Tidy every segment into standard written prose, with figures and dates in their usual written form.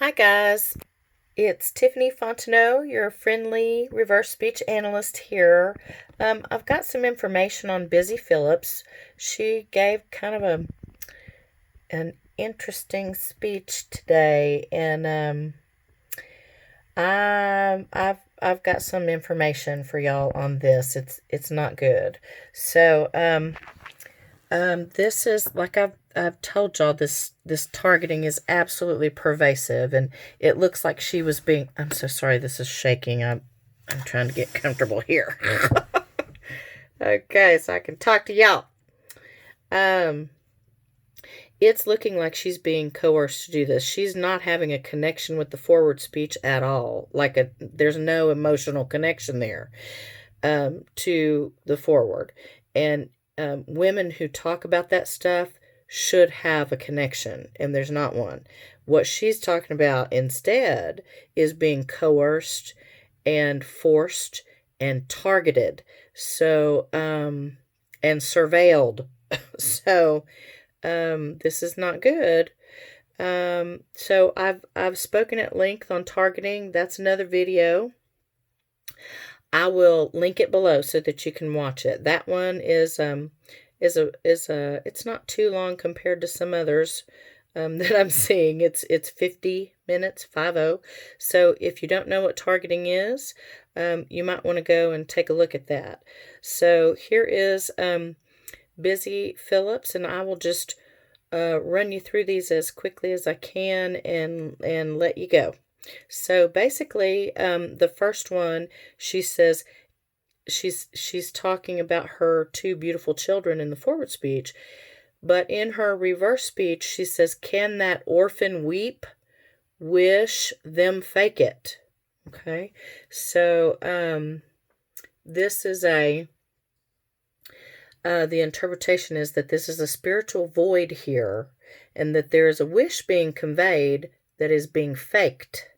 Hi guys, it's Tiffany Fontenot, your friendly reverse speech analyst here. I've got some information on Busy Phillips. She gave kind of an interesting speech today, and I've got some information for y'all on this. It's not good. So this is like I've told y'all, this targeting is absolutely pervasive, and it looks like she was being. I'm so sorry. This is shaking. I'm trying to get comfortable here. Okay, so I can talk to y'all. It's looking like she's being coerced to do this. She's not having a connection with the forward speech at all. There's no emotional connection there to the forward, and women who talk about that stuff should have a connection, and there's not one. What she's talking about instead is being coerced and forced and targeted, so and surveilled. So this is not good. So I've spoken at length on targeting. That's another video. I will link it below so that you can watch it. That one is it's not too long compared to some others that I'm seeing. It's 50 minutes, 50. So if you don't know what targeting is, you might want to go and take a look at that. So here is Busy Phillips, and I will just run you through these as quickly as I can and let you go. So basically, the first one, she says she's talking about her two beautiful children in the forward speech, but in her reverse speech, she says, "Can that orphan weep? Wish them fake it." Okay, so this is the interpretation is that this is a spiritual void here, and that there is a wish being conveyed that is being faked,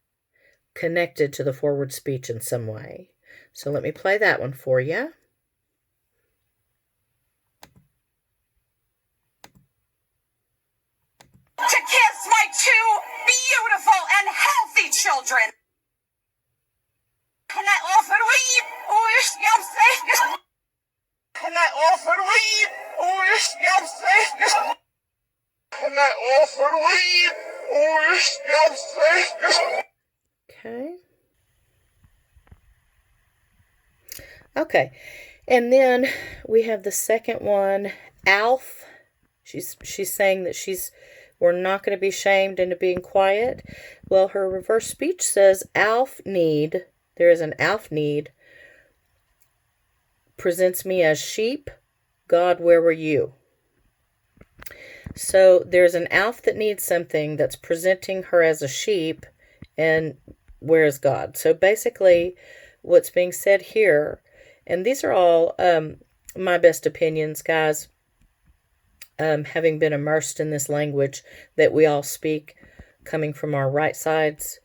connected to the forward speech in some way. So let me play that one for you. To kiss my two beautiful and healthy children. And I often weep, wish them safety. And I often weep, wish them safety. And I often weep, wish them safety. Okay. Okay. And then we have the second one, Alf. She's saying that we're not going to be shamed into being quiet. Well, her reverse speech says there is an Alf need, presents me as sheep. God, where were you? So there's an Alf that needs something that's presenting her as a sheep, and where is God? So basically what's being said here, and these are all my best opinions, guys, having been immersed in this language that we all speak, coming from our right sides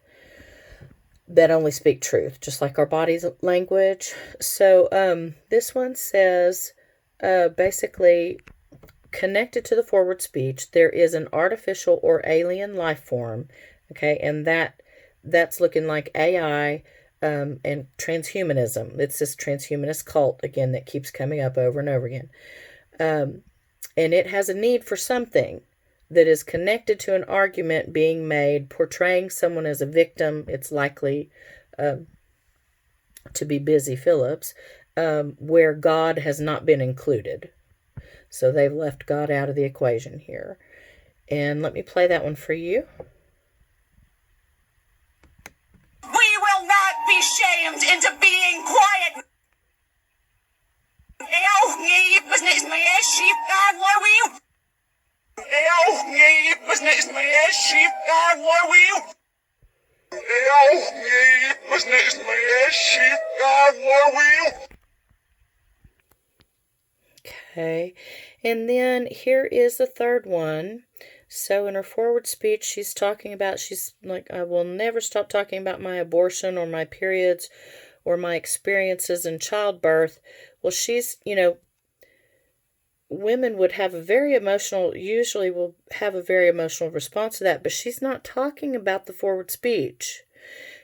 that only speak truth, just like our body's language. So this one says, basically, connected to the forward speech, there is an artificial or alien life form, okay, and that's looking like AI and transhumanism. It's this transhumanist cult, again, that keeps coming up over and over again. And it has a need for something that is connected to an argument being made, portraying someone as a victim. It's likely to be Busy Phillips, where God has not been included. So they've left God out of the equation here. And let me play that one for you. We will not be shamed into being quiet. Okay, and then here is the third one. So in her forward speech, she's like, I will never stop talking about my abortion or my periods or my experiences in childbirth. Well, she's, women would have a very emotional, usually will have a very emotional response to that, but she's not talking about the forward speech.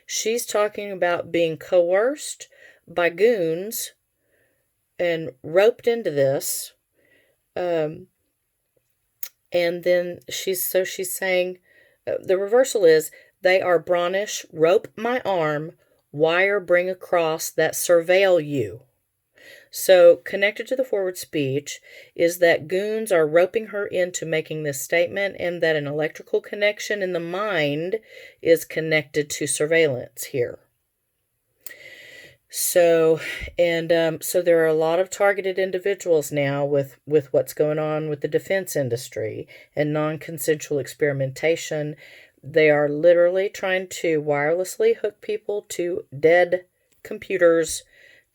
She's talking about being coerced by goons and roped into this. And then she's saying, the reversal is, they are Brownish, rope my arm, wire bring across that surveil you. So connected to the forward speech is that goons are roping her into making this statement, and that an electrical connection in the mind is connected to surveillance here. So, so there are a lot of targeted individuals now with what's going on with the defense industry and non-consensual experimentation. They are literally trying to wirelessly hook people to dead computers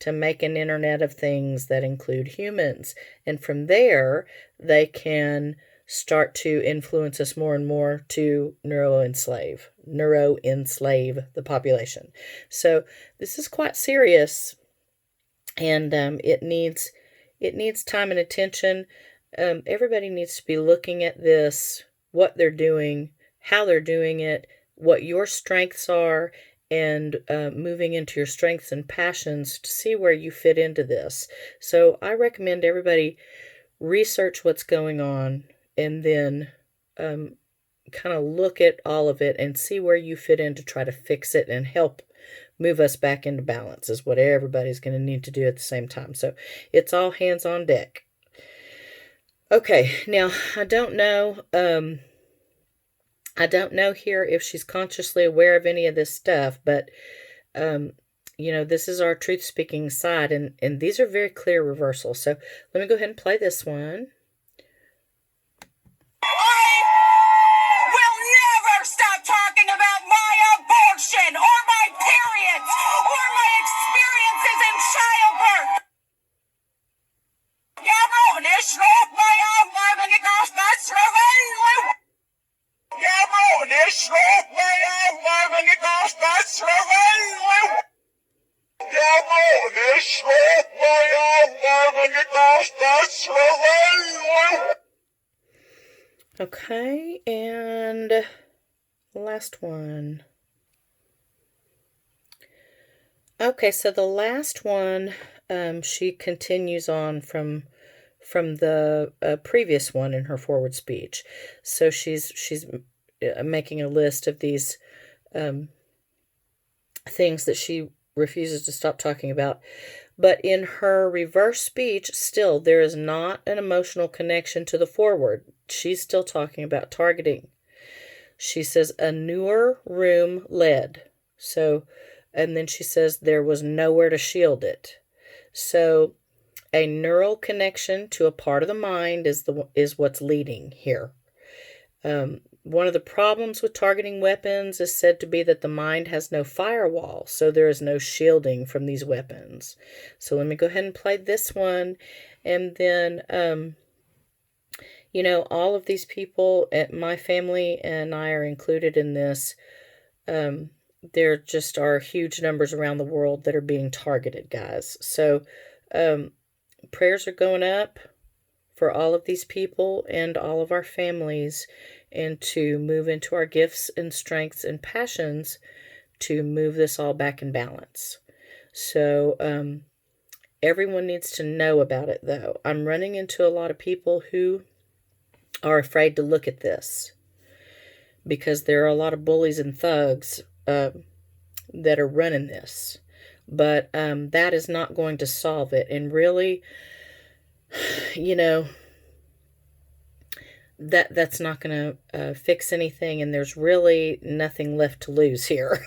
to make an internet of things that include humans. And from there, they can start to influence us more and more to neuro-enslave the population. So this is quite serious, and it needs time and attention. Everybody needs to be looking at this, what they're doing, how they're doing it, what your strengths are, and moving into your strengths and passions to see where you fit into this. So I recommend everybody research what's going on, and then kind of look at all of it and see where you fit in to try to fix it and help move us back into balance is what everybody's going to need to do at the same time. So it's all hands on deck. Okay, now I don't know here if she's consciously aware of any of this stuff, but this is our truth-speaking side, and these are very clear reversals. So let me go ahead and play this one. I will never stop talking about my abortion or my periods or my experiences in childbirth. Okay, and last one. Okay, so the last one, she continues on from the previous one in her forward speech. So she's making a list of these things that she refuses to stop talking about. But in her reverse speech, still, there is not an emotional connection to the forward. She's still talking about targeting. She says, a newer room led. So, and then she says, there was nowhere to shield it. So, a neural connection to a part of the mind is what's leading here. One of the problems with targeting weapons is said to be that the mind has no firewall, so there is no shielding from these weapons. So let me go ahead and play this one, and then, all of these people at my family and I are included in this. There just are huge numbers around the world that are being targeted, guys. So prayers are going up for all of these people and all of our families, and to move into our gifts and strengths and passions to move this all back in balance. So everyone needs to know about it, though. I'm running into a lot of people who are afraid to look at this because there are a lot of bullies and thugs that are running this. But that is not going to solve it. And really, that's not going to fix anything, and there's really nothing left to lose here,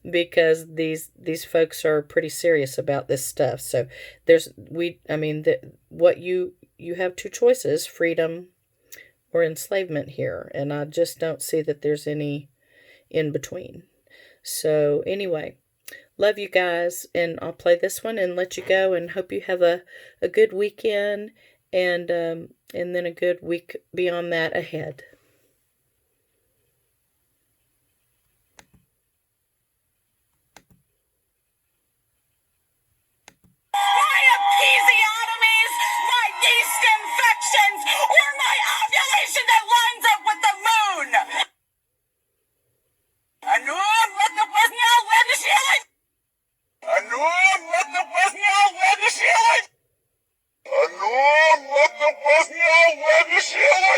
because these folks are pretty serious about this stuff. So what you have two choices: freedom or enslavement here, and I just don't see that there's any in between. So anyway, love you guys, and I'll play this one and let you go, and hope you have a good weekend, and then a good week beyond that ahead. My episiotomies, my the pussy, I love you, shit.